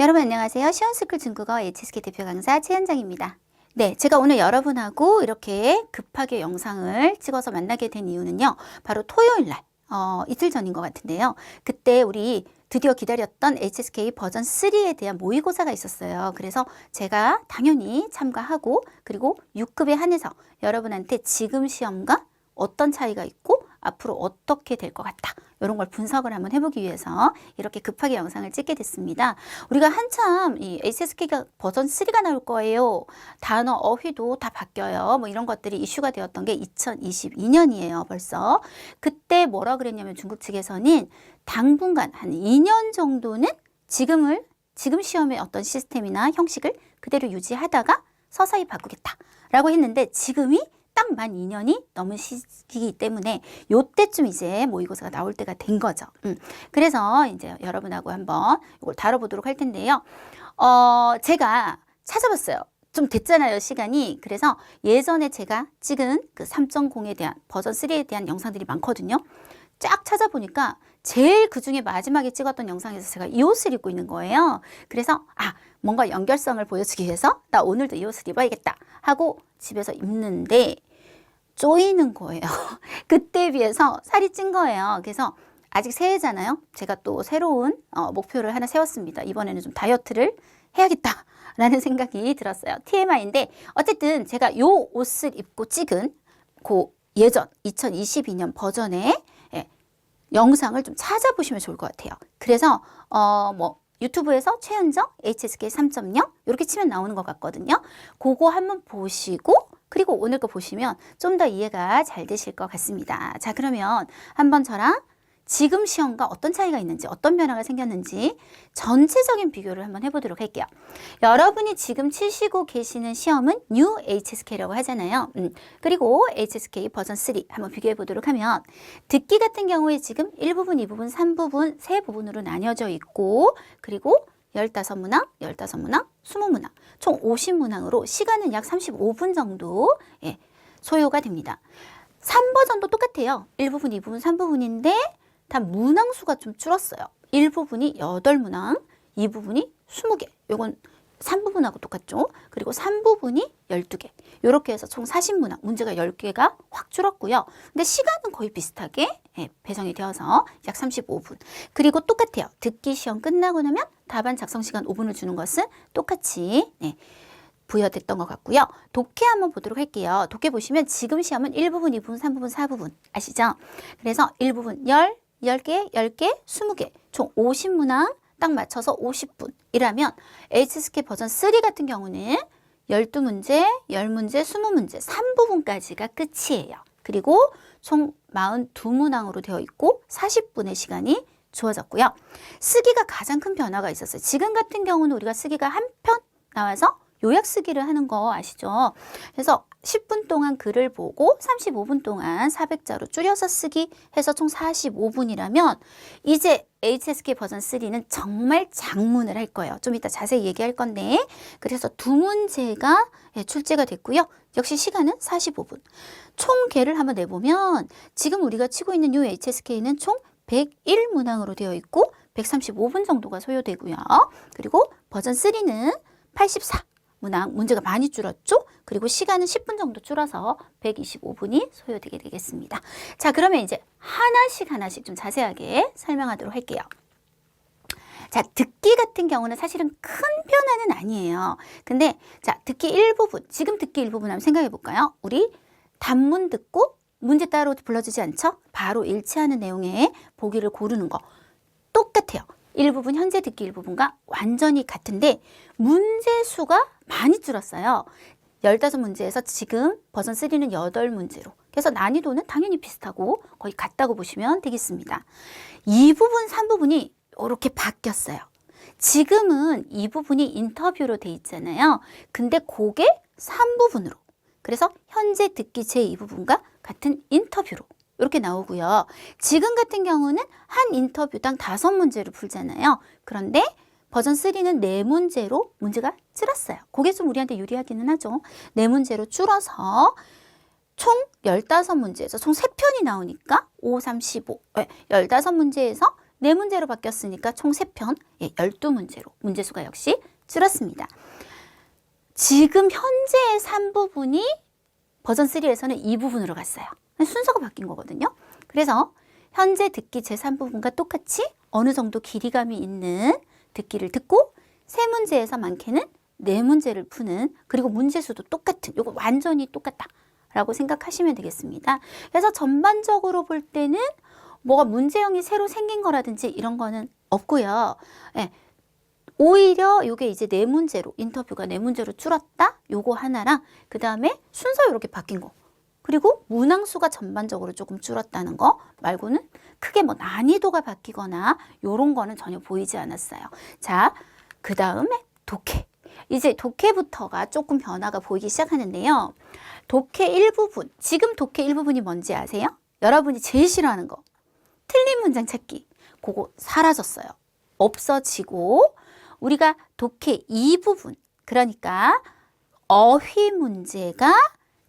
여러분 안녕하세요. 쉬운스쿨 중국어 HSK 대표 강사 최현정입니다. 네, 제가 오늘 여러분하고 이렇게 급하게 영상을 찍어서 만나게 된 이유는요. 바로 토요일 날, 이틀 전인 것 같은데요. 그때 우리 드디어 기다렸던 HSK 버전 3에 대한 모의고사가 있었어요. 그래서 제가 당연히 참가하고 그리고 6급에 한해서 여러분한테 지금 시험과 어떤 차이가 있고 앞으로 어떻게 될 것 같다. 이런 걸 분석을 한번 해보기 위해서 이렇게 급하게 영상을 찍게 됐습니다. 우리가 한참 이 HSK가 버전 3가 나올 거예요. 단어, 어휘도 다 바뀌어요. 뭐 이런 것들이 이슈가 되었던 게 2022년이에요. 벌써. 그때 뭐라 그랬냐면 중국 측에서는 당분간 한 2년 정도는 지금 시험의 어떤 시스템이나 형식을 그대로 유지하다가 서서히 바꾸겠다라고 했는데 지금이 딱 만 2년이 넘은 시기이기 때문에 요때쯤 이제 모의고사가 나올 때가 된 거죠. 그래서 이제 여러분하고 한번 이걸 다뤄보도록 할 텐데요. 제가 찾아봤어요. 좀 됐잖아요, 시간이. 그래서 예전에 제가 찍은 그 3.0에 대한 버전 3에 대한 영상들이 많거든요. 쫙 찾아보니까 제일 그중에 마지막에 찍었던 영상에서 제가 이 옷을 입고 있는 거예요. 그래서 뭔가 연결성을 보여주기 위해서 나 오늘도 이 옷을 입어야겠다 하고 집에서 입는데 쪼이는 거예요. 그때에 비해서 살이 찐 거예요. 그래서 아직 새해잖아요. 제가 또 새로운 목표를 하나 세웠습니다. 이번에는 좀 다이어트를 해야겠다라는 생각이 들었어요. TMI인데 어쨌든 제가 이 옷을 입고 찍은 그 예전 2022년 버전의 영상을 좀 찾아보시면 좋을 것 같아요. 그래서 유튜브에서 최현정 HSK 3.0 이렇게 치면 나오는 것 같거든요. 그거 한번 보시고 그리고 오늘 거 보시면 좀 더 이해가 잘 되실 것 같습니다. 자, 그러면 한번 저랑 지금 시험과 어떤 차이가 있는지 어떤 변화가 생겼는지 전체적인 비교를 한번 해보도록 할게요. 여러분이 지금 치시고 계시는 시험은 New HSK라고 하잖아요. 그리고 HSK 버전 3 한번 비교해 보도록 하면 듣기 같은 경우에 지금 1부분, 2부분, 3부분, 3부분으로 나뉘어져 있고 그리고 15문항, 15문항, 20문항 총 50문항으로 시간은 약 35분 정도 소요가 됩니다. 3버전도 똑같아요. 1부분, 2부분, 3부분인데 단 문항 수가 좀 줄었어요. 1부분이 8문항, 2부분이 20개. 요건 3부분하고 똑같죠. 그리고 3부분이 12개. 이렇게 해서 총 40문항, 문제가 10개가 확 줄었고요. 근데 시간은 거의 비슷하게 배정이 되어서 약 35분. 그리고 똑같아요. 듣기 시험 끝나고 나면 답안 작성 시간 5분을 주는 것은 똑같이 부여됐던 것 같고요. 독해 한번 보도록 할게요. 독해 보시면 지금 시험은 1부분, 2부분, 3부분, 4부분 아시죠? 그래서 1부분 10개, 10개, 20개 총 50문항 딱 맞춰서 50분이라면 HSK 버전 3 같은 경우는 12문제, 10문제, 20문제 3부분까지가 끝이에요. 그리고 총 42문항으로 되어 있고 40분의 시간이 주어졌고요. 쓰기가 가장 큰 변화가 있었어요. 지금 같은 경우는 우리가 쓰기가 한 편 나와서 요약 쓰기를 하는 거 아시죠? 그래서 10분 동안 글을 보고 35분 동안 400자로 줄여서 쓰기 해서 총 45분이라면 이제 HSK 버전 3는 정말 장문을 할 거예요. 좀 이따 자세히 얘기할 건데 그래서 두 문제가 출제가 됐고요. 역시 시간은 45분. 총 개를 한번 내보면 지금 우리가 치고 있는 이 HSK는 총 101문항으로 되어 있고 135분 정도가 소요되고요. 그리고 버전 3는 84문항 문제가 많이 줄었죠? 그리고 시간은 10분 정도 줄어서 125분이 소요되게 되겠습니다. 자, 그러면 이제 하나씩 좀 자세하게 설명하도록 할게요. 자, 듣기 같은 경우는 사실은 큰 변화는 아니에요. 근데 자, 듣기 1부분, 지금 듣기 1부분 한번 생각해 볼까요? 우리 단문 듣고 문제 따로 불러주지 않죠? 바로 일치하는 내용의 보기를 고르는 거 똑같아요. 1부분 현재 듣기 1부분과 완전히 같은데 문제 수가 많이 줄었어요. 15문제에서 지금 버전 3는 8문제로. 그래서 난이도는 당연히 비슷하고 거의 같다고 보시면 되겠습니다. 2부분, 3부분이 이렇게 바뀌었어요. 지금은 이 부분이 인터뷰로 돼 있잖아요. 근데 그게 3부분으로. 그래서 현재 듣기 제2부분과 같은 인터뷰로 이렇게 나오고요. 지금 같은 경우는 한 인터뷰당 5문제로 풀잖아요. 그런데 버전 3는 4문제로 문제가 줄었어요. 그게 좀 우리한테 유리하기는 하죠. 4문제로 줄어서 총 15문제에서 총 3편이 나오니까 5, 3, 15. 15문제에서 네 문제로 바뀌었으니까 총 3편, 12문제로 문제수가 역시 줄었습니다. 지금 현재의 3부분이 버전 3에서는 2부분으로 갔어요. 순서가 바뀐 거거든요. 그래서 현재 듣기 제3부분과 똑같이 어느 정도 길이감이 있는 듣기를 듣고 3문제에서 많게는 4문제를 푸는, 그리고 문제수도 똑같은, 이거 완전히 똑같다라고 생각하시면 되겠습니다. 그래서 전반적으로 볼 때는 뭐가 문제형이 새로 생긴 거라든지 이런 거는 없고요. 오히려 이게 이제 4문제로, 인터뷰가 4문제로 줄었다, 요거 하나랑 그 다음에 순서 이렇게 바뀐 거, 그리고 문항수가 전반적으로 조금 줄었다는 거 말고는 크게 뭐 난이도가 바뀌거나 요런 거는 전혀 보이지 않았어요. 자, 그 다음에 독해. 이제 독해부터가 조금 변화가 보이기 시작하는데요. 독해 1부분, 지금 독해 1부분이 뭔지 아세요? 여러분이 제일 싫어하는 거, 틀린 문장 찾기. 그거 사라졌어요. 없어지고 우리가 독해 2부분, 그러니까 어휘 문제가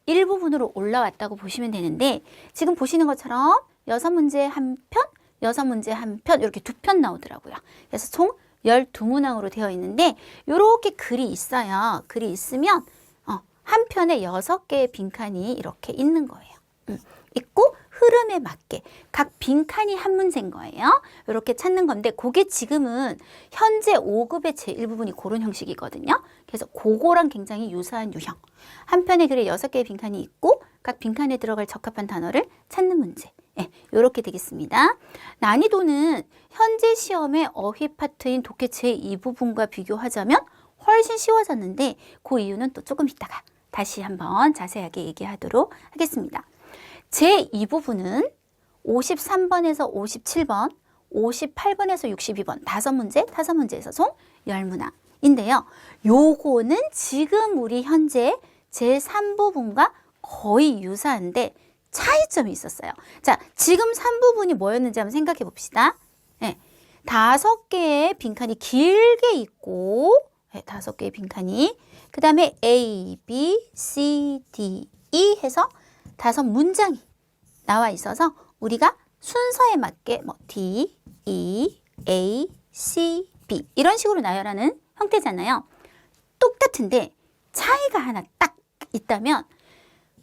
1부분으로 올라왔다고 보시면 되는데, 지금 보시는 것처럼 6문제 1편, 6문제 1편 이렇게 2편 나오더라고요. 그래서 총 12문항으로 되어 있는데 이렇게 글이 있어요. 글이 있으면 한 편에 6개의 빈칸이 이렇게 있는 거예요. 있고 흐름에 맞게 각 빈칸이 한 문제인 거예요. 이렇게 찾는 건데 그게 지금은 현재 5급의 제1부분이 그런 형식이거든요. 그래서 그거랑 굉장히 유사한 유형. 한 편의 글에 6개의 빈칸이 있고 각 빈칸에 들어갈 적합한 단어를 찾는 문제. 이렇게 되겠습니다. 난이도는 현재 시험의 어휘 파트인 독해 제2부분과 비교하자면 훨씬 쉬워졌는데 그 이유는 또 조금 이따가 다시 한번 자세하게 얘기하도록 하겠습니다. 제2부분은 53번에서 57번, 58번에서 62번 5문제에서 총 10문항인데요. 요거는 지금 우리 현재 제3부분과 거의 유사한데 차이점이 있었어요. 자, 지금 3부분이 뭐였는지 한번 생각해 봅시다. 5개의 빈칸이 길게 있고 5개의 빈칸이, 그 다음에 A, B, C, D, E 해서 5문장이 나와 있어서 우리가 순서에 맞게 뭐 D, E, A, C, B 이런 식으로 나열하는 형태잖아요. 똑같은데 차이가 하나 딱 있다면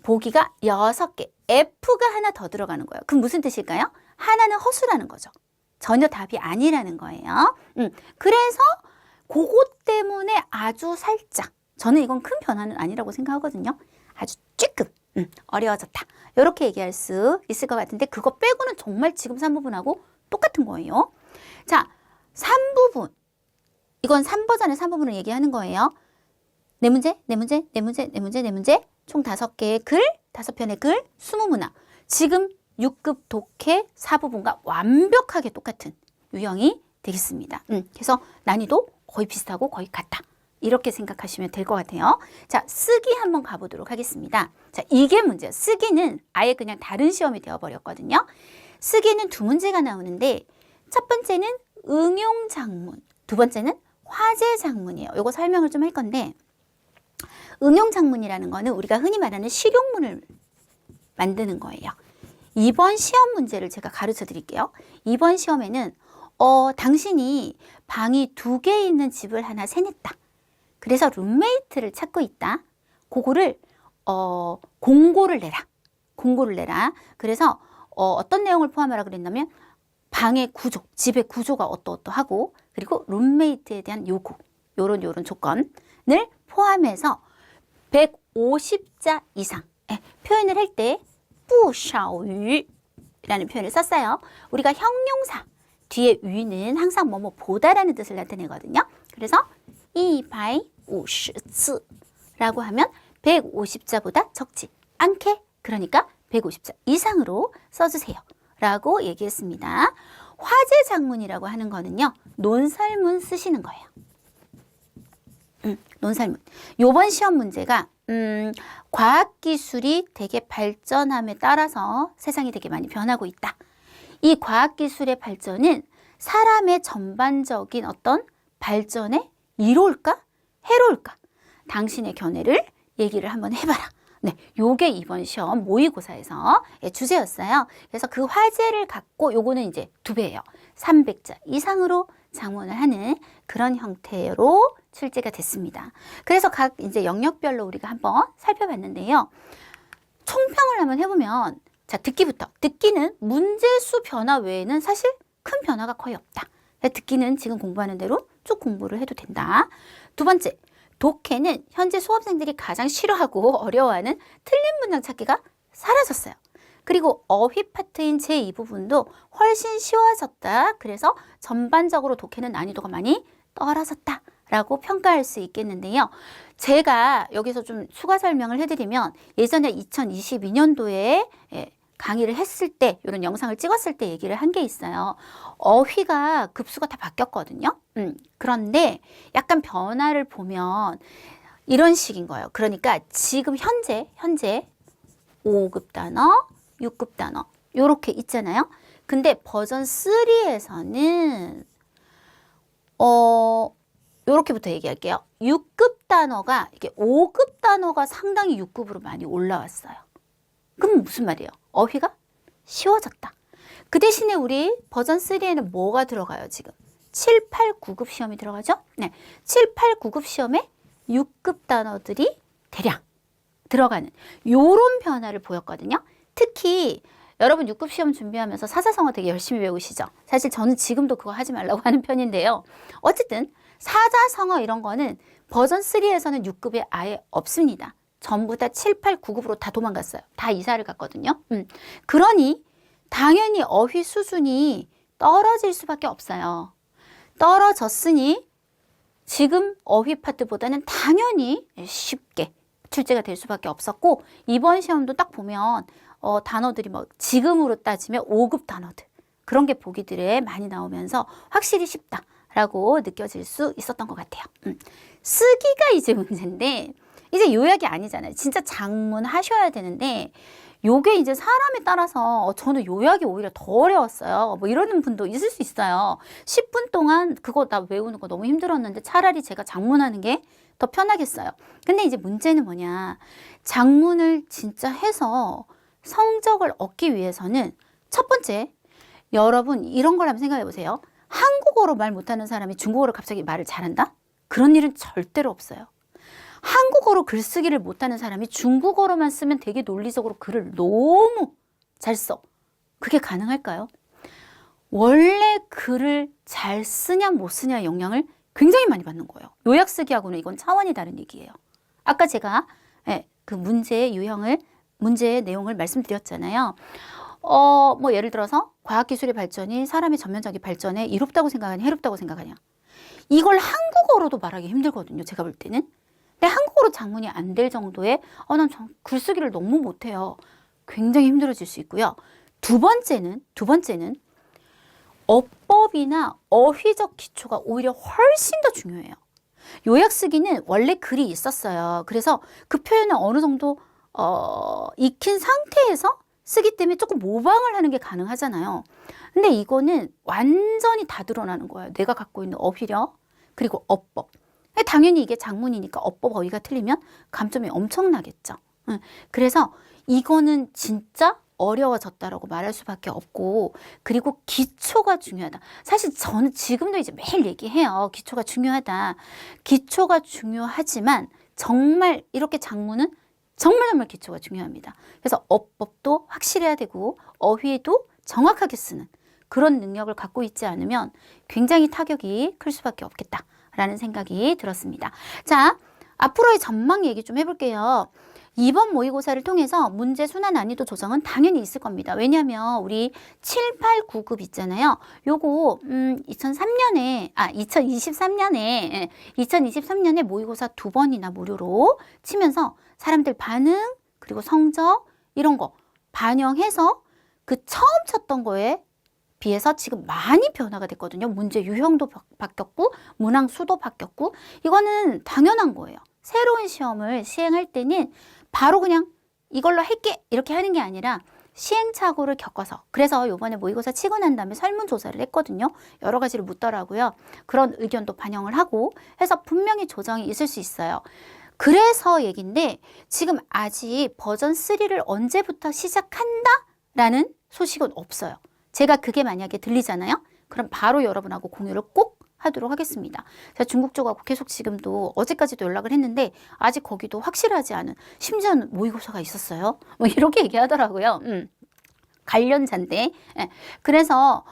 보기가 6개, F가 하나 더 들어가는 거예요. 그럼 무슨 뜻일까요? 하나는 허수라는 거죠. 전혀 답이 아니라는 거예요. 그래서 그것 때문에 아주 살짝, 저는 이건 큰 변화는 아니라고 생각하거든요. 아주 조금 어려워졌다, 이렇게 얘기할 수 있을 것 같은데 그거 빼고는 정말 지금 3부분하고 똑같은 거예요. 자, 3부분, 이건 3버전의 3부분을 얘기하는 거예요. 4문제, 4문제, 4문제, 4문제, 4문제, 총 5개의 글, 5편의 글, 20문항. 지금 6급 독해 4부분과 완벽하게 똑같은 유형이 되겠습니다. 그래서 난이도 거의 비슷하고 거의 같다, 이렇게 생각하시면 될 것 같아요. 자, 쓰기 한번 가보도록 하겠습니다. 자, 이게 문제예요. 쓰기는 아예 그냥 다른 시험이 되어버렸거든요. 쓰기는 2문제가 나오는데 첫 번째는 응용장문, 두 번째는 화제장문이에요. 이거 설명을 좀 할 건데, 응용장문이라는 거는 우리가 흔히 말하는 실용문을 만드는 거예요. 이번 시험 문제를 제가 가르쳐 드릴게요. 이번 시험에는 당신이 방이 2개 있는 집을 하나 세냈다. 그래서 룸메이트를 찾고 있다. 그거를 공고를 내라. 공고를 내라. 그래서 어떤 내용을 포함하라 그랬냐면 방의 구조, 집의 구조가 어떠어떠하고, 그리고 룸메이트에 대한 요구, 요런 조건을 포함해서 150자 이상 표현을 할 때不少于라는 표현을 썼어요. 우리가 형용사 뒤에 위는 항상 뭐뭐 보다라는 뜻을 나타내거든요. 그래서 150次라고 하면 150자보다 적지 않게, 그러니까 150자 이상으로 써주세요 라고 얘기했습니다. 화제장문이라고 하는 거는요, 논설문 쓰시는 거예요. 논설문. 요번 시험 문제가 과학기술이 되게 발전함에 따라서 세상이 되게 많이 변하고 있다. 이 과학기술의 발전은 사람의 전반적인 어떤 발전에 이로울까? 해로울까? 당신의 견해를 얘기를 한번 해봐라. 네, 요게 이번 시험 모의고사에서 주제였어요. 그래서 그 화제를 갖고 요거는 이제 2배예요. 300자 이상으로 장문을 하는 그런 형태로 출제가 됐습니다. 그래서 각 이제 영역별로 우리가 한번 살펴봤는데요. 총평을 한번 해보면, 자, 듣기부터. 듣기는 문제수 변화 외에는 사실 큰 변화가 거의 없다. 듣기는 지금 공부하는 대로 쭉 공부를 해도 된다. 두 번째, 독해는 현재 수험생들이 가장 싫어하고 어려워하는 틀린 문장 찾기가 사라졌어요. 그리고 어휘 파트인 제2 부분도 훨씬 쉬워졌다. 그래서 전반적으로 독해는 난이도가 많이 떨어졌다 라고 평가할 수 있겠는데요. 제가 여기서 좀 추가 설명을 해드리면, 예전에 2022년도에 강의를 했을 때, 이런 영상을 찍었을 때 얘기를 한 게 있어요. 어휘가 급수가 다 바뀌었거든요. 그런데 약간 변화를 보면 이런 식인 거예요. 그러니까 지금 현재 5급 단어, 6급 단어 요렇게 있잖아요. 근데 버전 3에서는 요렇게부터 얘기할게요. 6급 단어가, 이게 5급 단어가 상당히 6급으로 많이 올라왔어요. 그럼 무슨 말이에요? 어휘가 쉬워졌다. 그 대신에 우리 버전 3에는 뭐가 들어가요, 지금? 7, 8, 9급 시험이 들어가죠? 네. 7, 8, 9급 시험에 6급 단어들이 대량 들어가는 요런 변화를 보였거든요. 특히 여러분 6급 시험 준비하면서 사자성어 되게 열심히 외우시죠? 사실 저는 지금도 그거 하지 말라고 하는 편인데요. 어쨌든 사자성어 이런 거는 버전 3에서는 6급에 아예 없습니다. 전부 다 7, 8, 9급으로 다 도망갔어요. 다 이사를 갔거든요. 그러니 당연히 어휘 수준이 떨어질 수밖에 없어요. 떨어졌으니 지금 어휘 파트보다는 당연히 쉽게 출제가 될 수밖에 없었고, 이번 시험도 딱 보면 단어들이 뭐 지금으로 따지면 5급 단어들, 그런 게 보기들에 많이 나오면서 확실히 쉽다라고 느껴질 수 있었던 것 같아요. 쓰기가 이제 문제인데, 이제 요약이 아니잖아요. 진짜 장문 하셔야 되는데, 요게 이제 사람에 따라서 저는 요약이 오히려 더 어려웠어요. 뭐 이러는 분도 있을 수 있어요. 10분 동안 그거 나 외우는 거 너무 힘들었는데 차라리 제가 장문하는 게 더 편하겠어요. 근데 이제 문제는 뭐냐. 장문을 진짜 해서 성적을 얻기 위해서는 첫 번째, 여러분 이런 걸 한번 생각해 보세요. 한국어로 말 못하는 사람이 중국어로 갑자기 말을 잘한다? 그런 일은 절대로 없어요. 한국어로 글쓰기를 못하는 사람이 중국어로만 쓰면 되게 논리적으로 글을 너무 잘 써. 그게 가능할까요? 원래 글을 잘 쓰냐 못 쓰냐 영향을 굉장히 많이 받는 거예요. 요약 쓰기하고는 이건 차원이 다른 얘기예요. 아까 제가 그 문제의 유형을, 문제의 내용을 말씀드렸잖아요. 뭐 예를 들어서 과학기술의 발전이 사람의 전면적인 발전에 이롭다고 생각하냐 해롭다고 생각하냐. 이걸 한국어로도 말하기 힘들거든요. 제가 볼 때는. 근데 한국어로 장문이 안 될 정도의 난 글쓰기를 너무 못해요. 굉장히 힘들어질 수 있고요. 두 번째는 어법이나 어휘적 기초가 오히려 훨씬 더 중요해요. 요약 쓰기는 원래 글이 있었어요. 그래서 그 표현을 어느 정도 익힌 상태에서 쓰기 때문에 조금 모방을 하는 게 가능하잖아요. 근데 이거는 완전히 다 드러나는 거예요. 내가 갖고 있는 어휘력, 그리고 어법. 당연히 이게 장문이니까 어법 어휘가 틀리면 감점이 엄청나겠죠. 그래서 이거는 진짜 어려워졌다라고 말할 수밖에 없고, 그리고 기초가 중요하다. 사실 저는 지금도 이제 매일 얘기해요. 기초가 중요하다. 기초가 중요하지만 정말 이렇게 장문은 정말 기초가 중요합니다. 그래서 어법도 확실해야 되고 어휘도 정확하게 쓰는 그런 능력을 갖고 있지 않으면 굉장히 타격이 클 수밖에 없겠다라는 생각이 들었습니다. 자, 앞으로의 전망 얘기 좀 해볼게요. 이번 모의고사를 통해서 문제 순환 난이도 조정은 당연히 있을 겁니다. 왜냐하면 우리 7, 8, 9급 있잖아요. 요거 2023년에 모의고사 2번이나 무료로 치면서 사람들 반응 그리고 성적 이런 거 반영해서 그 처음 쳤던 거에 비해서 지금 많이 변화가 됐거든요. 문제 유형도 바뀌었고 문항 수도 바뀌었고, 이거는 당연한 거예요. 새로운 시험을 시행할 때는 바로 그냥 이걸로 할게 이렇게 하는 게 아니라 시행착오를 겪어서, 그래서 이번에 모의고사 치고 난 다음에 설문조사를 했거든요. 여러 가지를 묻더라고요. 그런 의견도 반영을 하고 해서 분명히 조정이 있을 수 있어요. 그래서 얘긴데 지금 아직 버전 3를 언제부터 시작한다? 라는 소식은 없어요. 제가 그게 만약에 들리잖아요. 그럼 바로 여러분하고 공유를 꼭 하도록 하겠습니다. 제가 중국 쪽하고 계속 지금도 어제까지도 연락을 했는데 아직 거기도 확실하지 않은, 심지어는 모의고사가 있었어요. 뭐 이렇게 얘기하더라고요. 관련자인데. 예. 그래서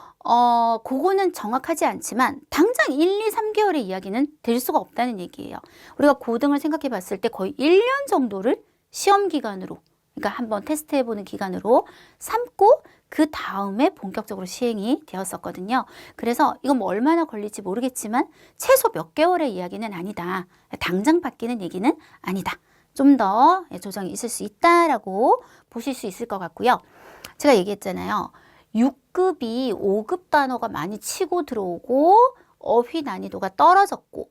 그거는 정확하지 않지만 당장 1, 2, 3개월의 이야기는 될 수가 없다는 얘기예요. 우리가 고등을 생각해 봤을 때 거의 1년 정도를 시험 기간으로, 그러니까 한번 테스트해보는 기간으로 삼고 그 다음에 본격적으로 시행이 되었었거든요. 그래서 이건 뭐 얼마나 걸릴지 모르겠지만 최소 몇 개월의 이야기는 아니다. 당장 바뀌는 얘기는 아니다. 좀 더 조정이 있을 수 있다라고 보실 수 있을 것 같고요. 제가 얘기했잖아요. 6급이 5급 단어가 많이 치고 들어오고 어휘 난이도가 떨어졌고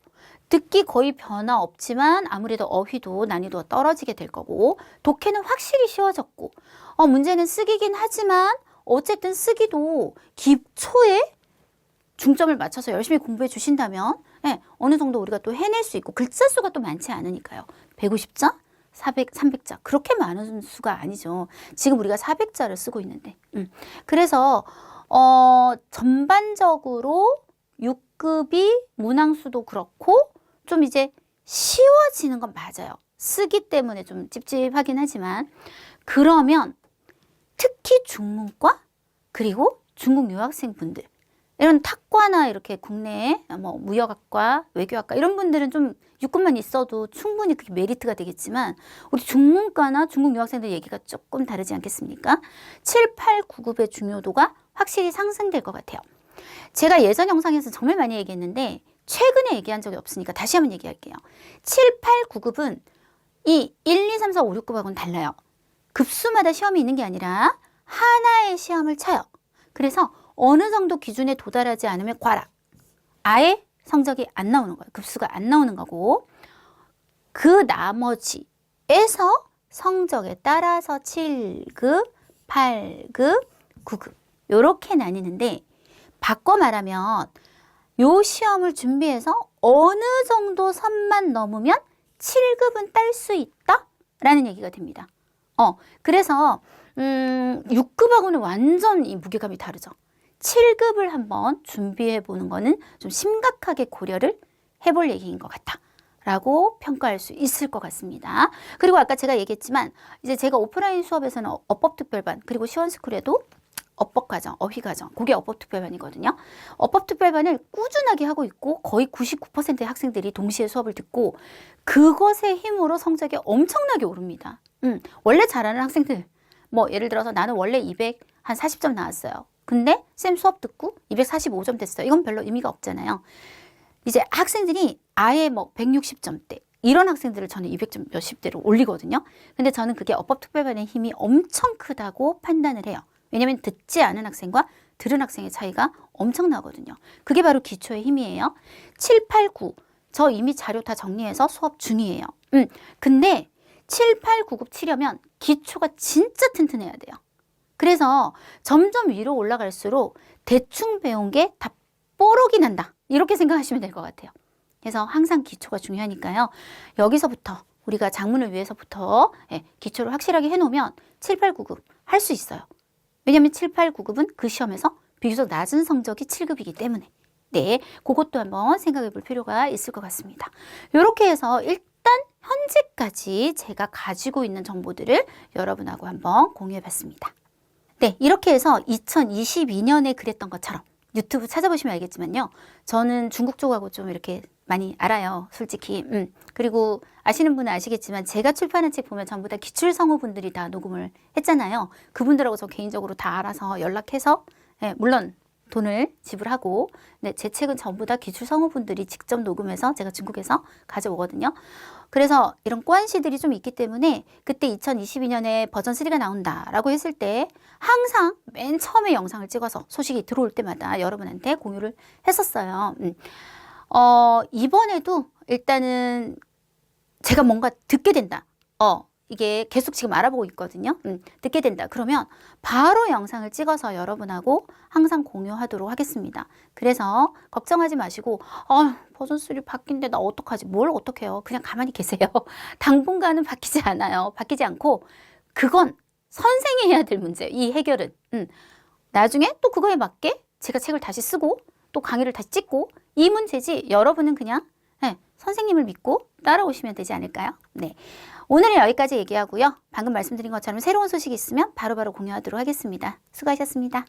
듣기 거의 변화 없지만 아무래도 어휘도 난이도가 떨어지게 될 거고 독해는 확실히 쉬워졌고 문제는 쓰기긴 하지만 어쨌든 쓰기도 기초에 중점을 맞춰서 열심히 공부해 주신다면 어느 정도 우리가 또 해낼 수 있고 글자 수가 또 많지 않으니까요. 150자? 300자 그렇게 많은 수가 아니죠. 지금 우리가 400자를 쓰고 있는데 그래서 전반적으로 6급이 문항수도 그렇고 좀 이제 쉬워지는 건 맞아요. 쓰기 때문에 좀 찝찝하긴 하지만 그러면 특히 중문과 그리고 중국 유학생분들 이런 탁과나 이렇게 국내에 뭐 무역학과, 외교학과 이런 분들은 좀 6급만 있어도 충분히 그게 메리트가 되겠지만 우리 중문과나 중국 유학생들 얘기가 조금 다르지 않겠습니까? 7, 8, 9급의 중요도가 확실히 상승될 것 같아요. 제가 예전 영상에서 정말 많이 얘기했는데 최근에 얘기한 적이 없으니까 다시 한번 얘기할게요. 7, 8, 9급은 이 1, 2, 3, 4, 5, 6급하고는 달라요. 급수마다 시험이 있는 게 아니라 하나의 시험을 쳐요. 그래서 어느 정도 기준에 도달하지 않으면 과락. 아예 성적이 안 나오는 거예요. 급수가 안 나오는 거고 그 나머지에서 성적에 따라서 7급, 8급, 9급 이렇게 나뉘는데 바꿔 말하면 요 시험을 준비해서 어느 정도 선만 넘으면 7급은 딸 수 있다? 라는 얘기가 됩니다. 그래서 6급하고는 완전 이 무게감이 다르죠. 7급을 한번 준비해 보는 거는 좀 심각하게 고려를 해볼 얘기인 것 같다 라고 평가할 수 있을 것 같습니다. 그리고 아까 제가 얘기했지만 이제 제가 오프라인 수업에서는 어법특별반 그리고 시원스쿨에도 어법과정, 어휘과정 그게 어법특별반이거든요. 어법특별반을 꾸준하게 하고 있고 거의 99%의 학생들이 동시에 수업을 듣고 그것의 힘으로 성적이 엄청나게 오릅니다. 원래 잘하는 학생들 뭐 예를 들어서 나는 원래 200 한 40점 나왔어요. 근데 쌤 수업 듣고 245점 됐어요. 이건 별로 의미가 없잖아요. 이제 학생들이 아예 뭐 160점대 이런 학생들을 저는 200점 몇십대로 올리거든요. 근데 저는 그게 어법특별반의 힘이 엄청 크다고 판단을 해요. 왜냐면 듣지 않은 학생과 들은 학생의 차이가 엄청나거든요. 그게 바로 기초의 힘이에요. 7, 8, 9 저 이미 자료 다 정리해서 수업 중이에요. 근데 7, 8, 9급 치려면 기초가 진짜 튼튼해야 돼요. 그래서 점점 위로 올라갈수록 대충 배운 게 다 뽀록이 난다. 이렇게 생각하시면 될 것 같아요. 그래서 항상 기초가 중요하니까요. 여기서부터 우리가 장문을 위해서부터 기초를 확실하게 해놓으면 7, 8, 9급 할 수 있어요. 왜냐하면 7, 8, 9급은 그 시험에서 비교적 낮은 성적이 7급이기 때문에 네, 그것도 한번 생각해 볼 필요가 있을 것 같습니다. 이렇게 해서 일단 현재까지 제가 가지고 있는 정보들을 여러분하고 한번 공유해 봤습니다. 네, 이렇게 해서 2022년에 그랬던 것처럼 유튜브 찾아보시면 알겠지만요. 저는 중국 쪽하고 좀 이렇게 많이 알아요. 솔직히. 그리고 아시는 분은 아시겠지만 제가 출판한 책 보면 전부 다 기출성우분들이 다 녹음을 했잖아요. 그분들하고 저 개인적으로 다 알아서 연락해서 물론 돈을 지불하고 제 책은 전부 다 기출성우분들이 직접 녹음해서 제가 중국에서 가져오거든요. 그래서 이런 꼬안시들이 좀 있기 때문에 그때 2022년에 버전 3가 나온다라고 했을 때 항상 맨 처음에 영상을 찍어서 소식이 들어올 때마다 여러분한테 공유를 했었어요. 이번에도 일단은 제가 뭔가 듣게 된다. 이게 계속 지금 알아보고 있거든요. 듣게 된다. 그러면 바로 영상을 찍어서 여러분하고 항상 공유하도록 하겠습니다. 그래서 걱정하지 마시고 버전 3 바뀐데 나 어떡하지? 뭘 어떡해요? 그냥 가만히 계세요. 당분간은 바뀌지 않아요. 바뀌지 않고 그건 선생이 해야 될 문제예요. 이 해결은. 나중에 또 그거에 맞게 제가 책을 다시 쓰고 또 강의를 다시 찍고 이 문제지 여러분은 그냥 선생님을 믿고 따라오시면 되지 않을까요? 네, 오늘은 여기까지 얘기하고요. 방금 말씀드린 것처럼 새로운 소식이 있으면 바로바로 공유하도록 하겠습니다. 수고하셨습니다.